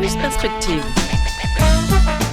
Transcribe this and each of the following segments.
Paris Perspective.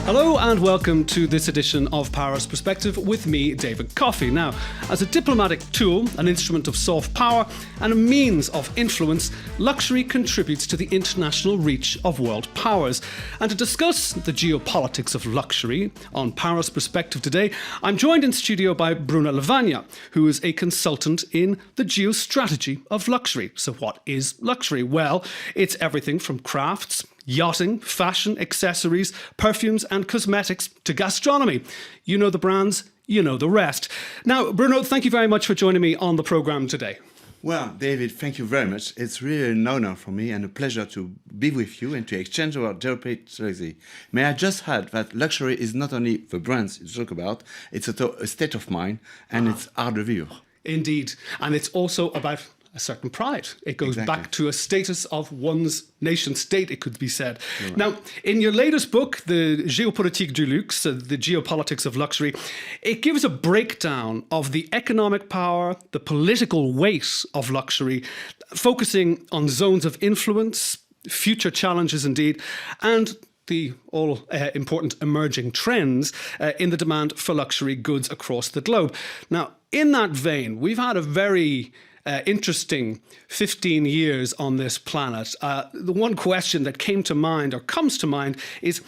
Hello and welcome to this edition of Paris Perspective with me, David Coffey. Now, as a diplomatic tool, an instrument of soft power and a means of influence, luxury contributes to the international reach of world powers. And to discuss the geopolitics of luxury on Paris Perspective today, I'm joined in studio by Bruno Lavagna, who is a consultant in the geostrategy of luxury. So what is luxury? Well, it's everything from crafts, yachting, fashion, accessories, perfumes and cosmetics to gastronomy. You know the brands, you know the rest. Now, Bruno, thank you very much for joining me on the programme today. Well, David, thank you very much. It's really an honor for me and a pleasure to be with you and to exchange our geopolitics. May I just add that luxury is not only the brands you talk about, it's a state of mind and it's art de vivre. Indeed. And it's also about a certain pride. It goes back to a status of one's nation state, it could be said. Right. Now, in your latest book, the Geopolitics du luxe, the geopolitics of luxury, it gives a breakdown of the economic power, the political weight of luxury, focusing on zones of influence, future challenges indeed, and the all-important emerging trends in the demand for luxury goods across the globe. Now, in that vein, we've had a very interesting 15 years on this planet. The one question that came to mind or comes to mind is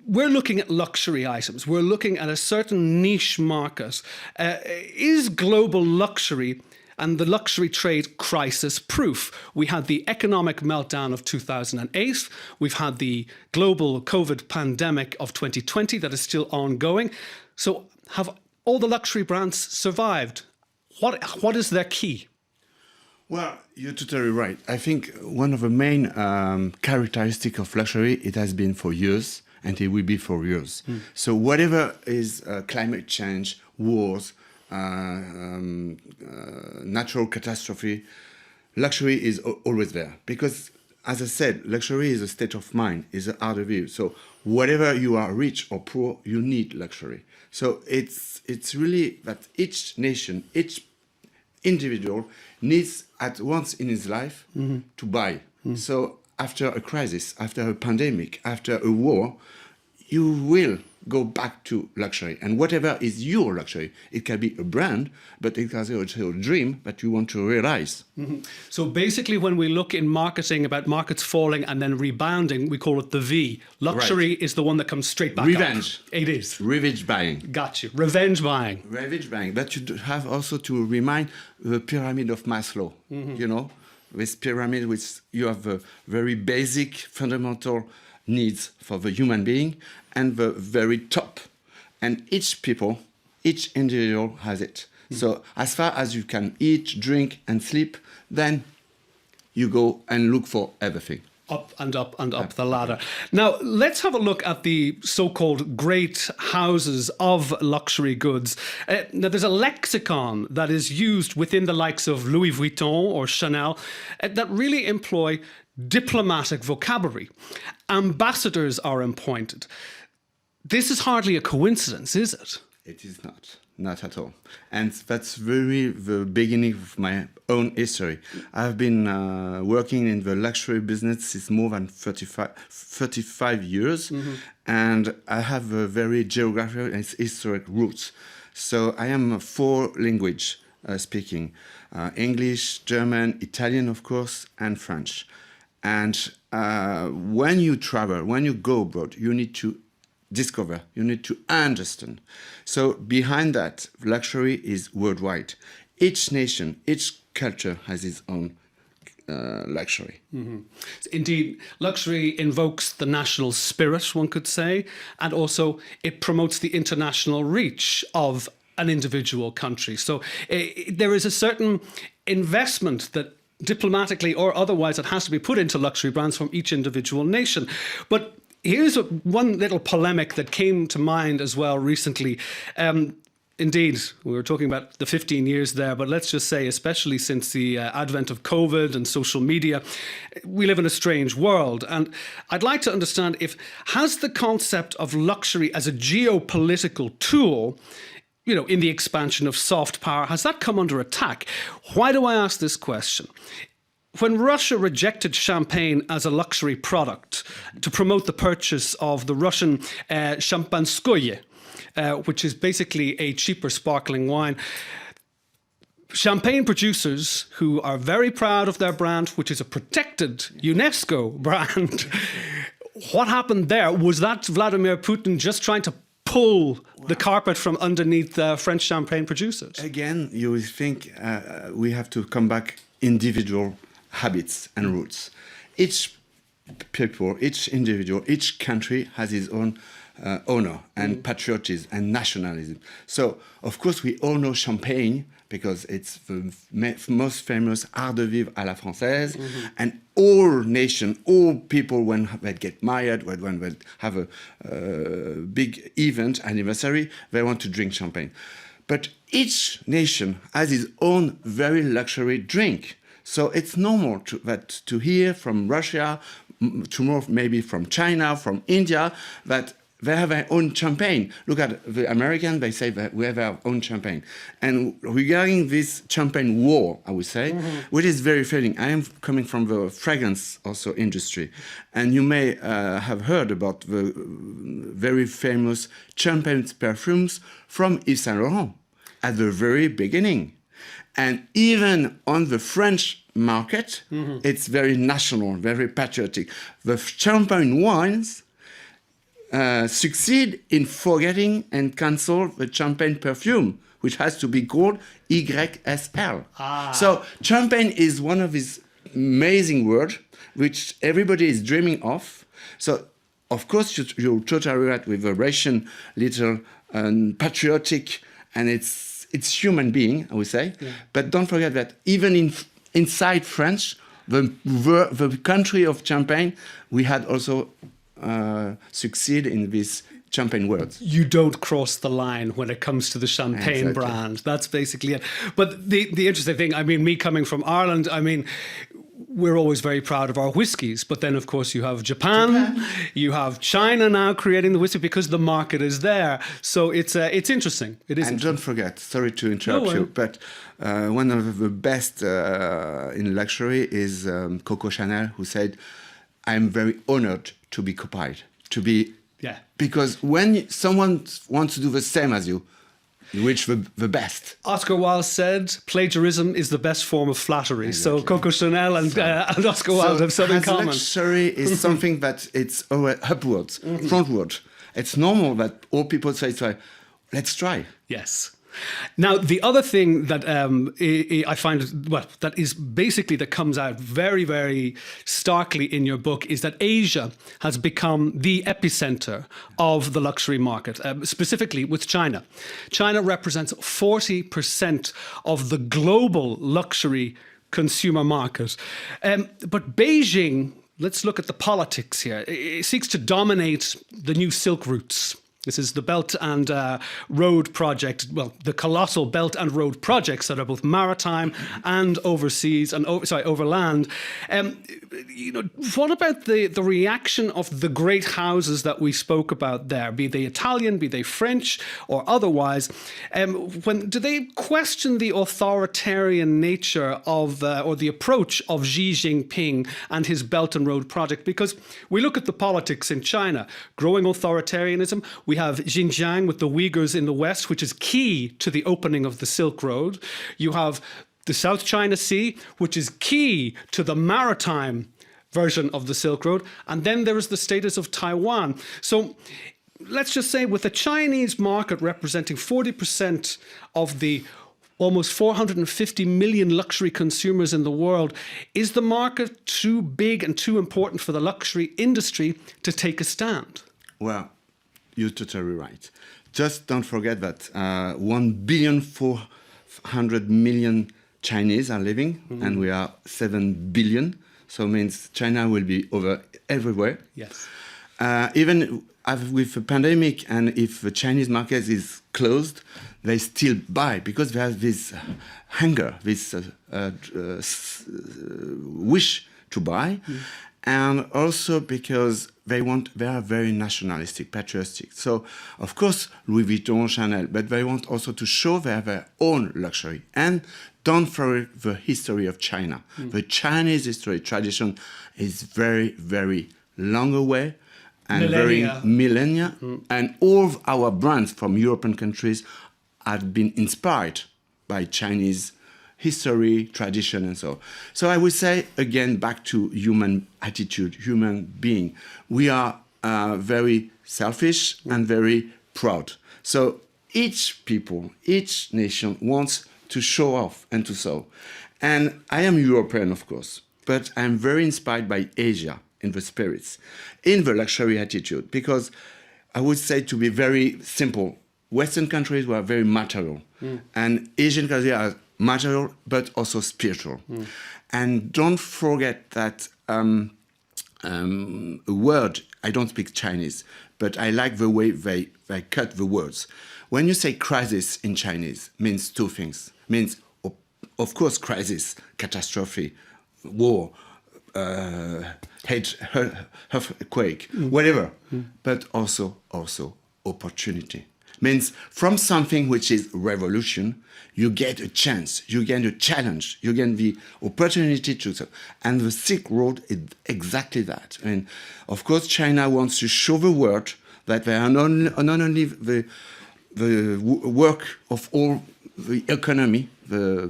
we're looking at luxury items. We're looking at a certain niche market. Is global luxury and the luxury trade crisis proof? We had the economic meltdown of 2008. We've had the global COVID pandemic of 2020 that is still ongoing. So have all the luxury brands survived? What is their key? Well, you're totally right. I think one of the main characteristics of luxury, it has been for years and it will be for years. So whatever is climate change, wars, natural catastrophe, luxury is always there. Because, as I said, luxury is a state of mind, is an art of view. So whatever you are rich or poor, you need luxury. So it's really that each nation, each individual needs at once in his life to buy. So after a crisis, after a pandemic, after a war, you will go back to luxury. And whatever is your luxury, it can be a brand, but it can be also a dream that you want to realize. So basically, when we look in marketing about markets falling and then rebounding, we call it the V. Luxury is the one that comes straight back Revenge. up. It is. Revenge buying. Got you. Revenge buying. Revenge buying. But you have also to remind the pyramid of Maslow. You know, this pyramid, which you have the very basic, fundamental needs for the human being and the very top. And each individual has it. So as far as you can eat, drink and sleep, then you go and look for everything. Up and up and up the ladder. Now, let's have a look at the so-called great houses of luxury goods. Now, there's a lexicon that is used within the likes of Louis Vuitton or Chanel that really employ diplomatic vocabulary. Ambassadors are appointed. This is hardly a coincidence, is it? It is not at all. And that's really the beginning of my own history. I've been working in the luxury business since more than 35 years, and I have a very geographical and historic roots. So I am 4 language speaking, English, German, Italian, of course, and French. And when you travel, when you go abroad, you need to discover, you need to understand. So behind that, luxury is worldwide. Each nation, each culture has its own luxury. Indeed, luxury invokes the national spirit, one could say, and also it promotes the international reach of an individual country. So there is a certain investment that diplomatically or otherwise that has to be put into luxury brands from each individual nation. But here's one little polemic that came to mind as well recently. Indeed, we were talking about the 15 years there, but let's just say, especially since the advent of COVID and social media, we live in a strange world. And I'd like to understand has the concept of luxury as a geopolitical tool, you know, in the expansion of soft power, has that come under attack? Why do I ask this question? when Russia rejected champagne as a luxury product to promote the purchase of the Russian Champanskoye, which is basically a cheaper sparkling wine, champagne producers who are very proud of their brand, which is a protected UNESCO brand, what happened there? Was that Vladimir Putin just trying to pull the carpet from underneath the French champagne producers? Again, you will think we have to come back individual habits and roots. Each people, each individual, each country has its own honor and patriotism and nationalism. So, of course, we all know champagne because it's the most famous art de vivre à la française, and all nations, all people, when they get married, when they have a big event, anniversary, they want to drink champagne. But each nation has its own very luxury drink. So it's normal to hear from Russia, tomorrow maybe from China, from India, that they have their own champagne. Look at the Americans, they say that we have our own champagne. And regarding this champagne war, I would say, which is very fitting, I am coming from the fragrance also industry. And you may have heard about the very famous champagne perfumes from Yves Saint Laurent at the very beginning. And even on the French market, it's very national, very patriotic. The champagne wines succeed in forgetting and cancel the champagne perfume, which has to be called YSL. So champagne is one of these amazing words which everybody is dreaming of. So of course you're totally right with the Russian little patriotic, and it's human being, I would say. Yeah. But don't forget that even inside France, the country of champagne, we had also succeed in this champagne world. You don't cross the line when it comes to the champagne brand. That's basically it. But the interesting thing, I mean, me coming from Ireland, I mean, we're always very proud of our whiskies, but then of course you have Japan, you have China now creating the whiskey because the market is there. So it's interesting. It is. And don't forget, sorry to interrupt you, but one of the best in luxury is Coco Chanel, who said, "I'm very honored to be copied, to be because when someone wants to do the same as you reach the best." Oscar Wilde said, "Plagiarism is the best form of flattery." Exactly. So Coco Chanel and Oscar Wilde have something in common. Luxury is something that it's upwards, frontward. It's normal that all people say, "Let's try." Yes. Now, the other thing that I find, well, that is basically that comes out very, very starkly in your book is that Asia has become the epicenter of the luxury market, specifically with China. China represents 40% of the global luxury consumer market. But Beijing, let's look at the politics here, it seeks to dominate the new Silk routes. This is the Belt and Road project, well, the colossal Belt and Road projects that are both maritime and overseas and overland. What about the reaction of the great houses that we spoke about there, be they Italian, be they French or otherwise? Do they question the authoritarian nature of or the approach of Xi Jinping and his Belt and Road project? Because we look at the politics in China, growing authoritarianism. We have Xinjiang with the Uyghurs in the West, which is key to the opening of the Silk Road. You have the South China Sea, which is key to the maritime version of the Silk Road. And then there is the status of Taiwan. So let's just say with the Chinese market representing 40% of the almost 450 million luxury consumers in the world, is the market too big and too important for the luxury industry to take a stand? Well, you're totally right. Just don't forget that 1,400,000,000 Chinese are living, and we are 7 billion. So it means China will be over everywhere. Yes. Even with the pandemic, and if the Chinese market is closed, they still buy because they have this hunger, this wish to buy. and also because they are very nationalistic, patriotic. So, of course, Louis Vuitton, Chanel, but they want also to show they have their own luxury. And don't forget the history of China. The Chinese history tradition is very, very long away and Millennia. very millennia. And all of our brands from European countries have been inspired by Chinese history, tradition, and so on. So I would say, again, back to human attitude, human being. We are very selfish and very proud. So each people, each nation wants to show off and to show. And I am European, of course, but I'm very inspired by Asia in the spirits, in the luxury attitude, because I would say, to be very simple, Western countries were very material, and Asian countries are material, but also spiritual. And don't forget that a word, I don't speak Chinese, but I like the way they cut the words. When you say crisis in Chinese, means two things. Means, of course, crisis, catastrophe, war, earthquake, whatever, but also opportunity. Means from something which is revolution, you get a chance, you get a challenge, you get the opportunity to. And the Silk Road is exactly that. I mean, of course, China wants to show the world that they are not only the work of all the economy, the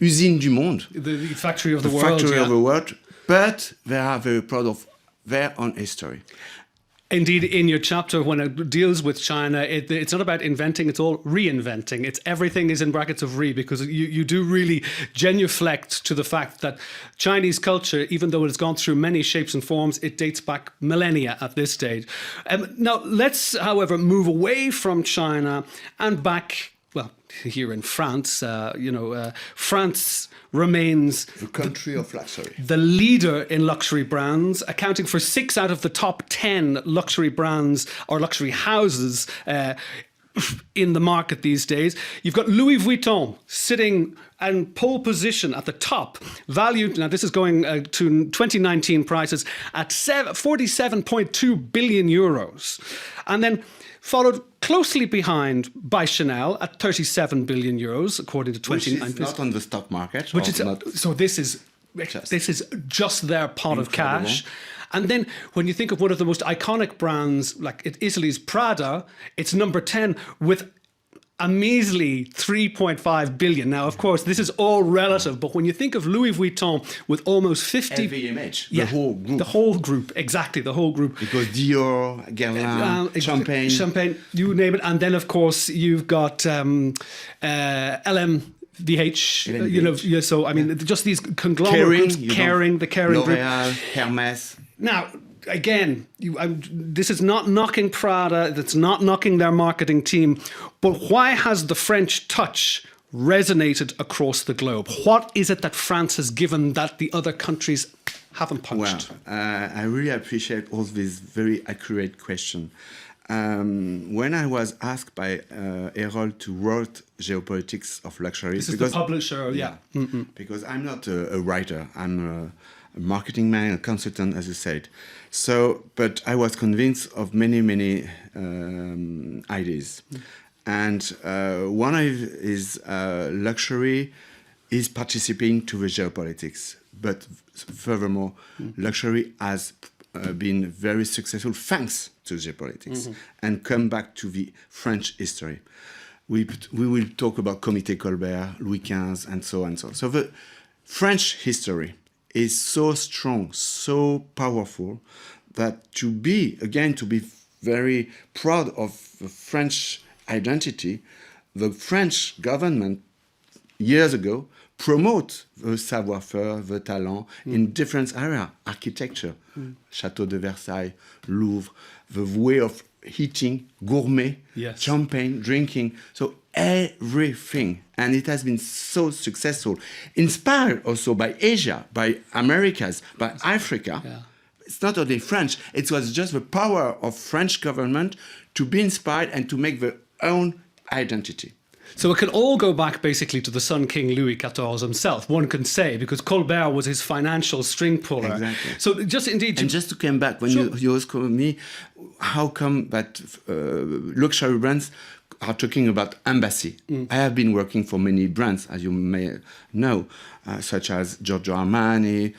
usine du monde, The factory of the world. Factory of the world, but they are very proud of their own history. Indeed, in your chapter, when it deals with China, it's not about inventing, it's all reinventing. It's everything is in brackets of re, because you do really genuflect to the fact that Chinese culture, even though it's gone through many shapes and forms, it dates back millennia at this stage. Now, let's, however, move away from China and back, well, here in France. France remains The country of luxury. the leader in luxury brands, accounting for 6 out of the top 10 luxury brands or luxury houses in the market these days. You've got Louis Vuitton sitting in pole position at the top, valued, now this is going to 2019 prices, at 47.2 billion euros. And then followed closely behind by Chanel at 37 billion euros, according to 2019. Which is not on the stock market. Which is not so. This is just their pot of cash. And then when you think of one of the most iconic brands, like Italy's Prada, it's number 10 with a measly 3.5 billion. Now, of course, this is all relative, but when you think of Louis Vuitton with almost 50... LVMH, yeah, the whole group. The whole group, exactly, the whole group. Because Dior, Guerlain, Champagne. Champagne, you name it. And then, of course, you've got LMVH, so I mean, just these conglomerates, the Kering L'Oréal, group. Hermès. Now, again, this is not knocking Prada, that's not knocking their marketing team, but why has the French touch resonated across the globe? What is it that France has given that the other countries haven't punched? Well, I really appreciate all these very accurate questions. When I was asked by Errol to write Geopolitics of Luxury... This is the publisher, yeah. Because I'm not a writer, I'm a marketing man, a consultant, as you said. So, but I was convinced of many ideas. And one of his luxury is participating to the geopolitics. But furthermore, luxury has been very successful thanks to geopolitics. And come back to the French history. We will talk about Comité Colbert, Louis XV, and so on and so on. So the French history is so strong, so powerful, that to be very proud of the French identity, the French government years ago promote the savoir-faire, the talent in different areas, architecture, Château de Versailles, Louvre, the way of eating, gourmet, champagne, drinking, so everything. And it has been so successful, inspired also by Asia, by Americas, by Africa. Yeah. It's not only French, it was just the power of French government to be inspired and to make their own identity. So it can all go back basically to the Sun King Louis XIV himself, one can say, because Colbert was his financial string puller. Exactly. So just indeed... And just to come back, when Sure. you ask me, how come that luxury brands are talking about embassy? I have been working for many brands, as you may know, such as Giorgio Armani,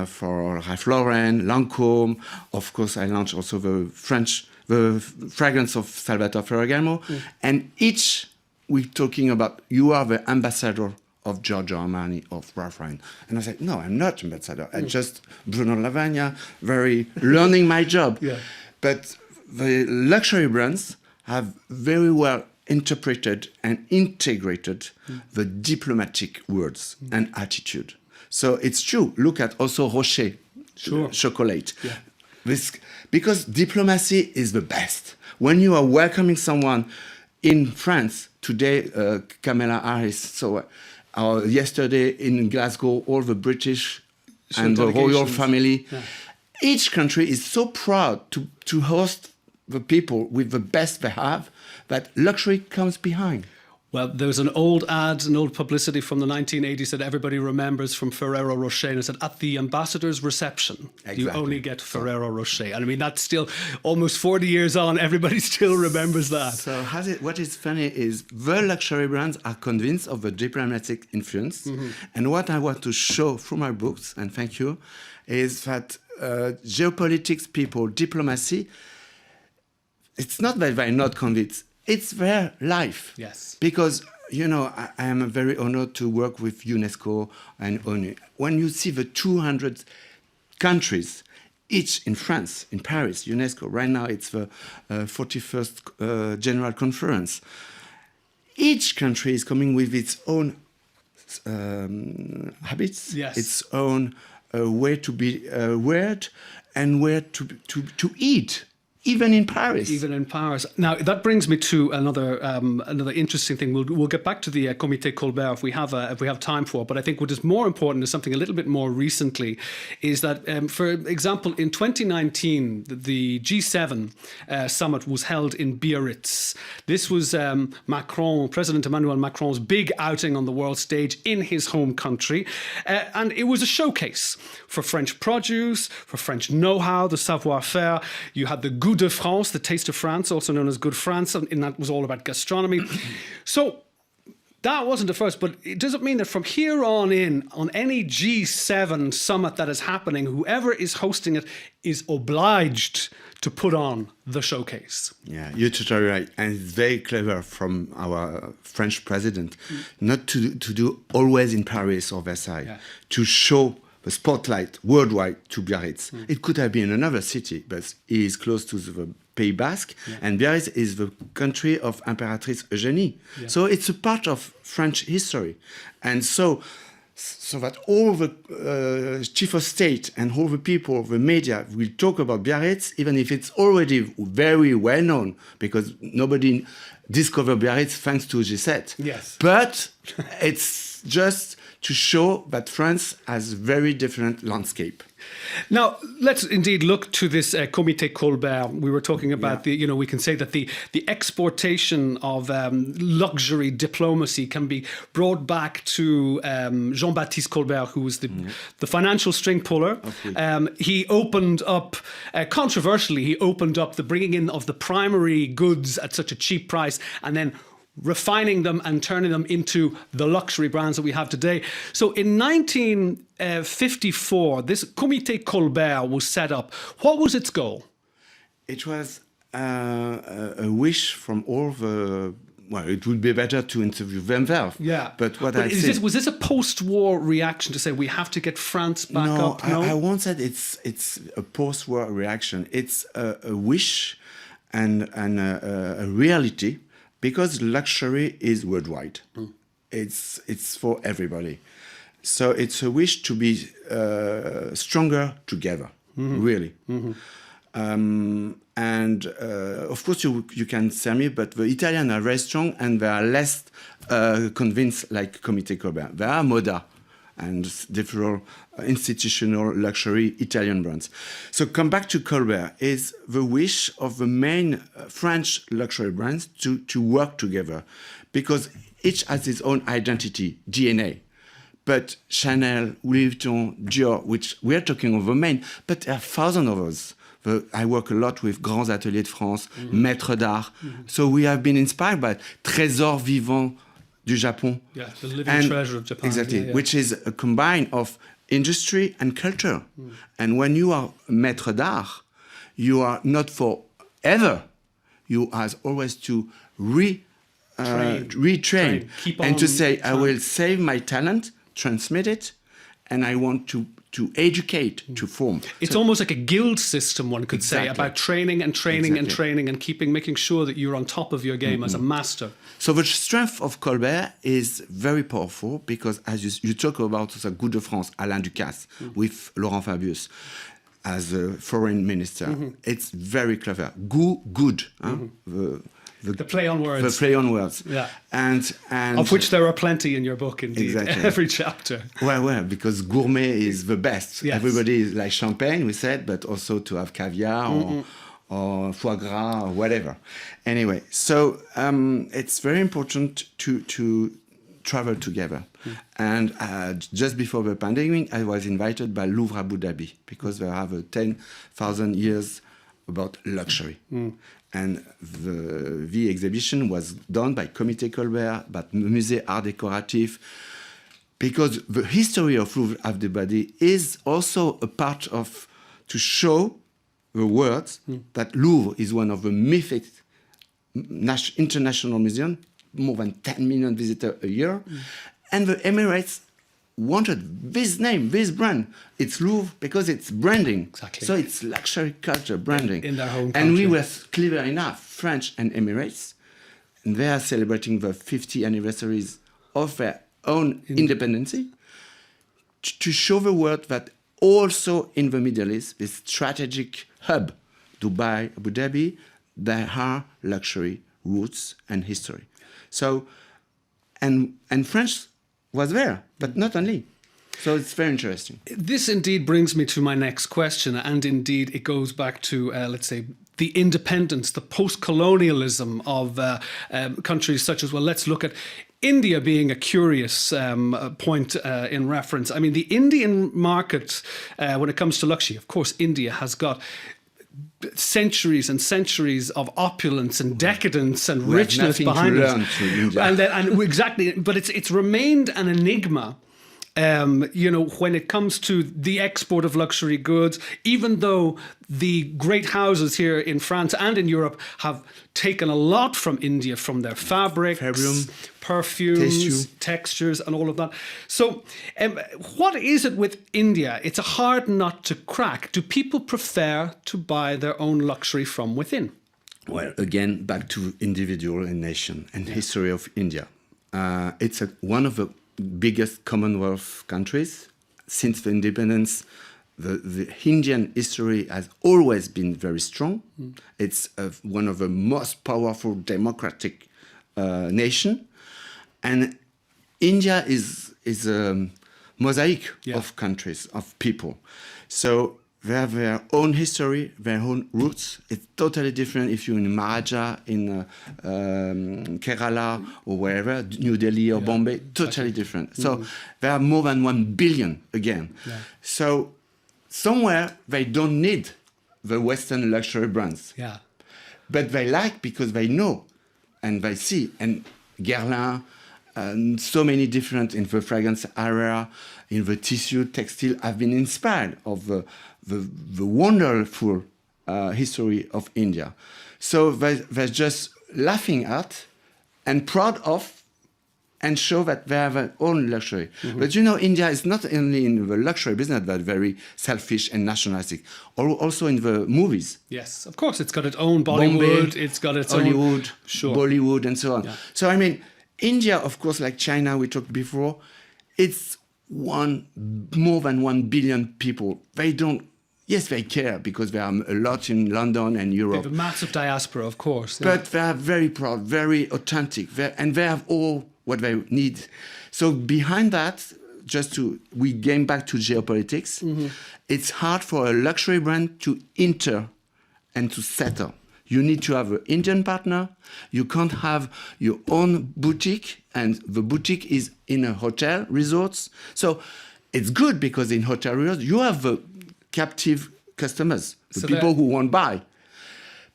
for Ralph Lauren, Lancôme. Of course, I launched also the fragrance of Salvatore Ferragamo. And each we're talking about, you are the ambassador of Giorgio Armani, of Ralph Lauren. And I said, no, I'm not ambassador. I'm just Bruno Lavagna, learning my job. Yeah. But the luxury brands have very well interpreted and integrated the diplomatic words and attitude. So it's true. Look at also Rocher, chocolate. Yeah. Because diplomacy is the best. When you are welcoming someone in France, today, Kamala Harris, so yesterday in Glasgow, all the British and the royal family, each country is so proud to host the people with the best they have, that luxury comes behind. Well, there was an old ad, an old publicity from the 1980s that everybody remembers from Ferrero Rocher, and it said, at the ambassador's reception, you only get Ferrero Rocher. And I mean, that's still almost 40 years on, everybody still remembers that. So what is funny is the luxury brands are convinced of the diplomatic influence. And what I want to show through my books, and thank you, is that geopolitics people, diplomacy, it's not that they're not convinced. It's their life. Yes. Because, I am very honored to work with UNESCO and ONU. When you see the 200 countries, each in France, in Paris, UNESCO, right now it's the 41st General Conference. Each country is coming with its own habits, its own way to be word and where to eat. Even in Paris. Even in Paris. Now, that brings me to another interesting thing. We'll get back to the Comité Colbert if we have time for it. But I think what is more important is something a little bit more recently, is that, for example, in 2019, the G7 summit was held in Biarritz. This was President Emmanuel Macron's big outing on the world stage in his home country. And it was a showcase for French produce, for French know-how, the savoir-faire. You had the Goût de France, the Taste of France, also known as Good France, and that was all about gastronomy. So that wasn't the first, but it doesn't mean that from here on in, on any G7 summit that is happening, whoever is hosting it is obliged to put on the showcase. Yeah, you're totally right. And it's very clever from our French president not to do always in Paris or Versailles, to show the spotlight worldwide to Biarritz. It could have been another city, but it is close to the Pays Basque, and Biarritz is the country of Imperatrice Eugénie. So it's a part of French history. And so that all the chief of state and all the people, the media, will talk about Biarritz, even if it's already very well known, because nobody discovered Biarritz thanks to G7. Yes. But it's just to show that France has a very different landscape. Now, let's indeed look to this Comité Colbert. We were talking about we can say that the exportation of luxury diplomacy can be brought back to Jean-Baptiste Colbert, who was the financial string puller. He opened up, controversially, the bringing in of the primary goods at such a cheap price, and then refining them and turning them into the luxury brands that we have today. So in 1954, this Comité Colbert was set up. What was its goal? It was a wish from all the... Well, it would be better to interview them there. Yeah. But was this a post-war reaction to say we have to get France back up? No, I won't say it's a post-war reaction. It's a wish and a reality, because luxury is worldwide. It's for everybody. So it's a wish to be stronger together, really. And of course, you can say me, but the Italians are very strong and they are less convinced like Comité Colbert. They are Moda and different institutional luxury Italian brands. So come back to Colbert, is the wish of the main French luxury brands to work together. Because each has its own identity, DNA. But Chanel, Louis Vuitton, Dior, which we're talking of the main, but there are thousands of us. I work a lot with Grands Ateliers de France, Maîtres d'Art. So we have been inspired by Trésor Vivant du Japon. Yeah, the living treasure of Japan. Exactly, yeah. which is a combine of industry and culture. And when you are Maître d'Art, you are not forever. You are always to retrain Keep and on to say, I trying. will save my talent, transmit it, and I want to educate, to form. It's almost like a guild system, one could say, Exactly. about training and training and Exactly. training and making sure that you're on top of your game as a master. So the strength of Colbert is very powerful because, as you talk about the Good de France, Alain Ducasse, with Laurent Fabius as a foreign minister, it's very clever. Good. The play on words. The play on words. Yeah. And of which there are plenty in your book, indeed. Exactly. Every chapter. Well, because gourmet is the best. Yes. Everybody is like champagne, we said, but also to have caviar or foie gras or whatever. Anyway, so it's very important to travel together. And just before the pandemic, I was invited by Louvre Abu Dhabi because they have a 10,000 years about luxury. And the exhibition was done by Comité Colbert, by Musée Art Décoratif, because the history of Louvre Abu Dhabi is also a part of, to show the world that Louvre is one of the mythic international museums, more than 10 million visitors a year, and the Emirates wanted this name, this brand. It's Louvre because it's branding. Exactly. So it's luxury culture branding. In their home And we country. were clever enough, French and Emirates, and they are celebrating the 50 anniversaries of their own independence, to show the world that also in the Middle East, this strategic hub, Dubai, Abu Dhabi, there are luxury roots and history. So, and French was there, but not only. So it's very interesting. This indeed brings me to my next question, and indeed it goes back to, let's say, the independence, the post-colonialism of countries such as, well, let's look at India being a curious point in reference. I mean, the Indian market, when it comes to luxury, of course, India has got centuries and centuries of opulence and decadence and We have richness nothing behind to it. learn to India. And exactly, but it's remained an enigma. When it comes to the export of luxury goods, even though the great houses here in France and in Europe have taken a lot from India, from their fabrics, perfumes, textures, and all of that. So what is it with India? It's a hard nut to crack. Do people prefer to buy their own luxury from within? Well, again, back to individual and nation and history of India. It's one of the biggest Commonwealth countries. Since the independence, the Indian history has always been very strong. It's one of the most powerful democratic nation. And India is a mosaic of countries, of people. So they have their own history, their own roots. It's totally different if you're in Maharaja, in Kerala, or wherever, New Delhi or Bombay, totally different. So there are more than 1 billion again. So somewhere they don't need the Western luxury brands. But they like because they know and they see. And Guerlain, and so many different in the fragrance area, in the tissue, textile, have been inspired of the wonderful history of India. So they're just laughing at and proud of and show that they have their own luxury. But India is not only in the luxury business, but very selfish and nationalistic. Also in the movies. Yes, of course, it's got its own Bollywood, it's got its Hollywood, own... Bollywood, and so on. So, I mean, India, of course, like China, we talked before, it's more than 1 billion people. They don't, yes, they care because there are a lot in London and Europe. They have a massive diaspora, of course. But they are very proud, very authentic, and they have all what they need. So behind that, we came back to geopolitics. It's hard for a luxury brand to enter and to settle. You need to have an Indian partner. You can't have your own boutique, and the boutique is in a hotel, resorts. So it's good because in hotel resorts, you have the captive customers, the people who won't buy.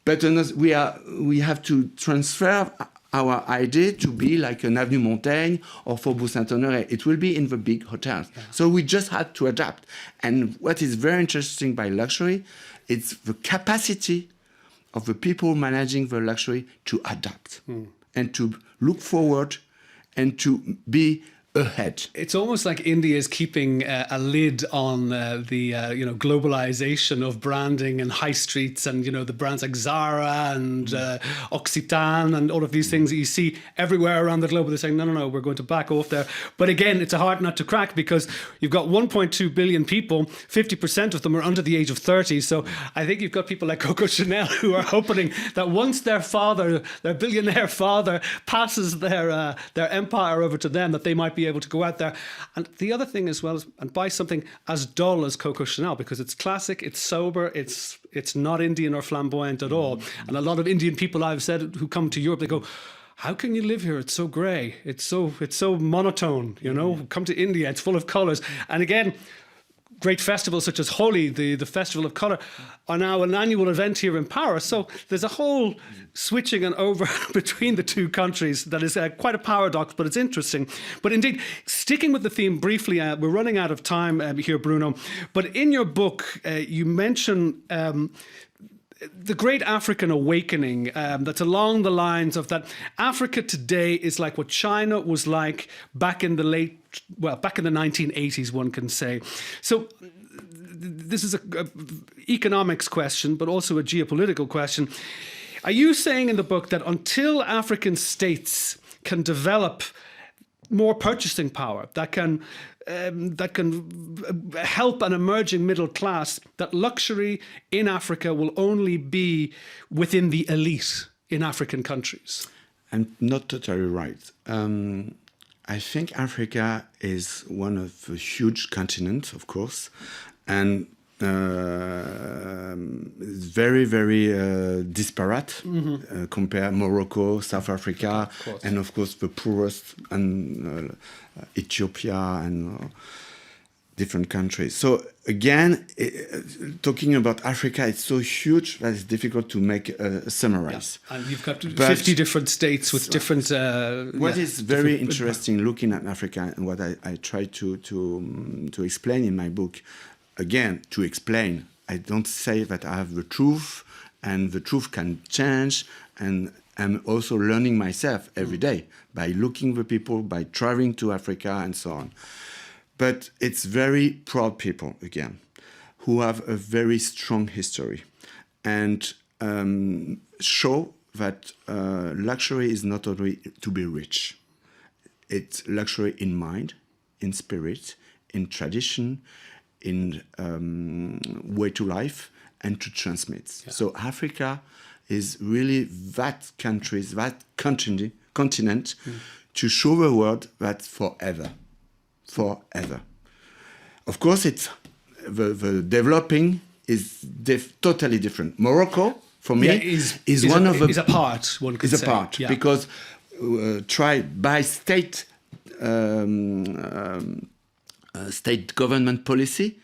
But we have to transfer our idea to be like an Avenue Montaigne or Faubourg Saint-Honoré. It will be in the big hotels. Yeah. So we just had to adapt. And what is very interesting by luxury, it's the capacity of the people managing the luxury to adapt and to look forward and to be ahead. It's almost like India is keeping a lid on the globalization of branding and high streets, and the brands like Zara and Occitan and all of these things that you see everywhere around the globe. They're saying no, we're going to back off there. But again, it's a hard nut to crack because you've got 1.2 billion people, 50% of them are under the age of 30. So I think you've got people like Coco Chanel who are hoping that once their billionaire father, passes their empire over to them, that they might be able to go out there. And the other thing as well is, and buy something as dull as Coco Chanel, because it's classic, it's sober, it's not Indian or flamboyant at all. And a lot of Indian people I've said who come to Europe, they go, how can you live here? It's so grey. It's so monotone, Come to India, it's full of colours. And again, great festivals such as Holi, the Festival of Colour, are now an annual event here in Paris. So there's a whole switching and over between the two countries that is quite a paradox, but it's interesting. But indeed, sticking with the theme briefly, we're running out of time here, Bruno. But in your book, you mention the great African awakening that's along the lines of that Africa today is like what China was like back in the 1980s, one can say. So this is a economics question, but also a geopolitical question. Are you saying in the book that until African states can develop more purchasing power, that can help an emerging middle class, that luxury in Africa will only be within the elite in African countries? I'm not totally right. I think Africa is one of the huge continents, of course, and it's very, very disparate. Compare Morocco, South Africa, and of course the poorest, and Ethiopia and different countries. So again, talking about Africa, it's so huge that it's difficult to make a summarize. Yeah. And you've got 50 different states with different... what is very interesting looking at Africa, and what I try to explain in my book, again, to explain, I don't say that I have the truth, and the truth can change, and I'm also learning myself every day by looking at people, by traveling to Africa and so on. But it's very proud people, again, who have a very strong history and show that luxury is not only to be rich. It's luxury in mind, in spirit, in tradition, in way to life, and to transmit. Yeah. So Africa is really that country, that continent to show the world that forever. Of course, it's the developing is totally different. Morocco, for me, is a part. One could say. Is a part because tried by state government policy,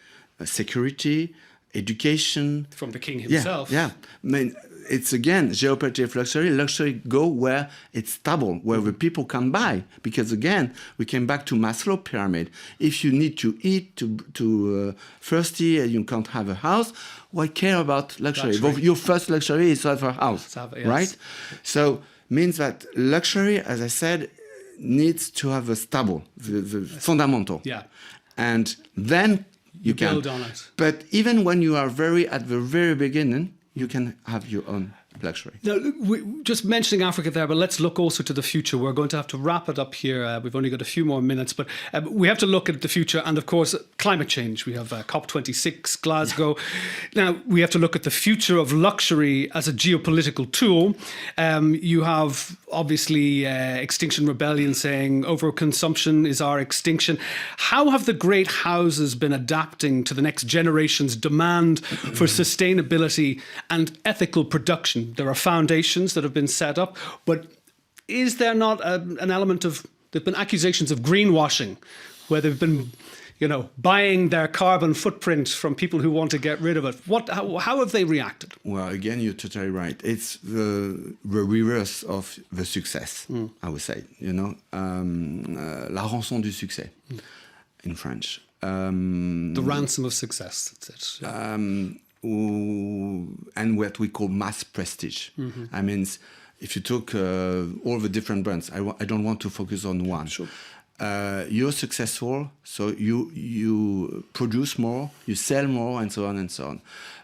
security, education. From the king himself. Yeah. I mean, it's again geopolitics of luxury. Luxury go where it's stable, where the people can buy. Because again, we came back to Maslow pyramid. If you need to eat, to thirsty, you can't have a house. Why care about luxury? Your first luxury is to have a house, right? So means that luxury, as I said, needs to have a stable, the fundamental. Yeah. And then you can build on it. But even when you are at the very beginning, you can have your own luxury. Now, just mentioning Africa there, but let's look also to the future. We're going to have to wrap it up here. We've only got a few more minutes, but we have to look at the future and, of course, climate change. We have COP26, Glasgow. Now, we have to look at the future of luxury as a geopolitical tool. You have, obviously, Extinction Rebellion saying overconsumption is our extinction. How have the great houses been adapting to the next generation's demand for sustainability and ethical production? there are foundations that have been set up, but is there not an element of, there've been accusations of greenwashing, where they've been, buying their carbon footprint from people who want to get rid of it? How have they reacted? Well, again, you're totally right. It's the reverse of the success, I would say. La rançon du succès in French. The ransom of success. That's it. Yeah. And what we call mass prestige. I mean, if you took all the different brands, I don't want to focus on one. Sure. You're successful, so you produce more, you sell more, and so on and so on.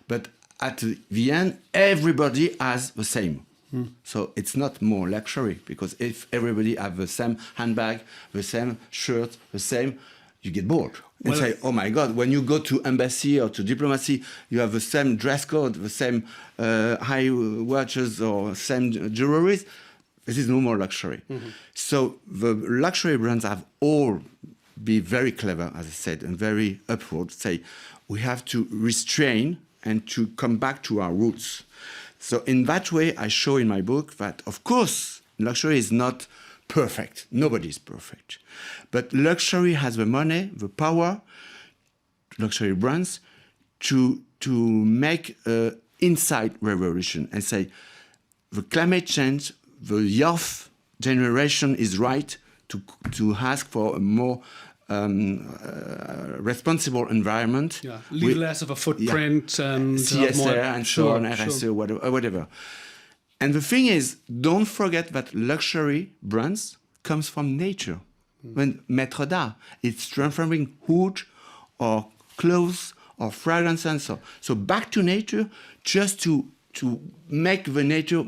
But at the end, everybody has the same. So it's not more luxury, because if everybody have the same handbag, the same shirt, the same, you get bored. And say, oh my God, when you go to embassy or to diplomacy, you have the same dress code, the same high watches or same jewelries. This is no more luxury. So the luxury brands have all be very clever, as I said, and very upward. Say, we have to restrain and to come back to our roots. So in that way, I show in my book that, of course, luxury is not perfect. Nobody is perfect. But luxury has the money, the power, luxury brands, to make an inside revolution and say, the climate change, the youth generation is right to ask for a more responsible environment. Yeah, leave less of a footprint and CSR more, and so on, RSE, whatever. And the thing is, don't forget that luxury brands comes from nature. When maître d'art, it's transforming wood or clothes or fragrance and so on. So back to nature, just to make the nature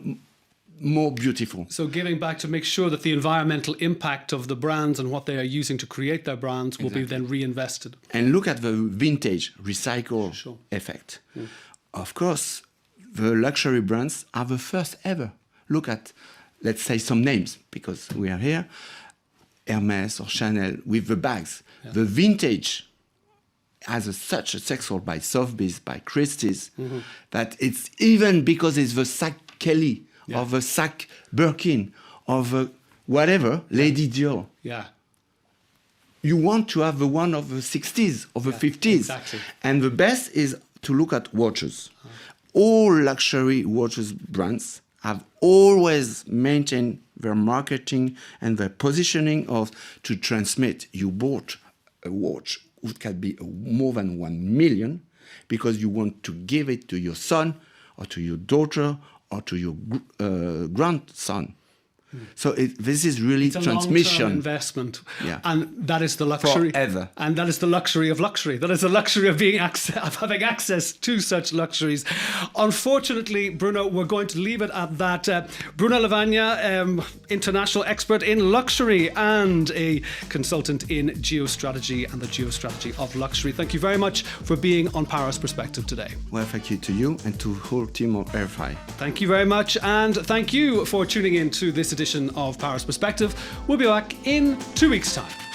more beautiful. So giving back to make sure that the environmental impact of the brands and what they are using to create their brands will be then reinvested. And look at the vintage recycle effect. Of course, the luxury brands are the first ever. Look at, let's say, some names, because we are here, Hermès or Chanel with the bags. Yeah. The vintage has such a success by Sotheby's, by Christie's, that it's even because it's the Sac Kelly, of a Sac Birkin, of a whatever, Lady Dior. Yeah. You want to have the one of the 60s, of the 50s. Exactly. And the best is to look at watches. All luxury watches brands have always maintained their marketing and their positioning to transmit. You bought a watch which can be more than 1 million because you want to give it to your son or to your daughter or to your grandson. So this is really it's a transmission. long-term investment, and that is the luxury. Forever. And that is the luxury of luxury. That is the luxury of having access to such luxuries. Unfortunately, Bruno, we're going to leave it at that. Bruno Lavagna, international expert in luxury and a consultant in geostrategy and the geostrategy of luxury. Thank you very much for being on Paris Perspective today. Well, thank you to you and to the whole team of RFI. Thank you very much, and thank you for tuning in to this edition of Paris Perspective. We'll be back in 2 weeks' time.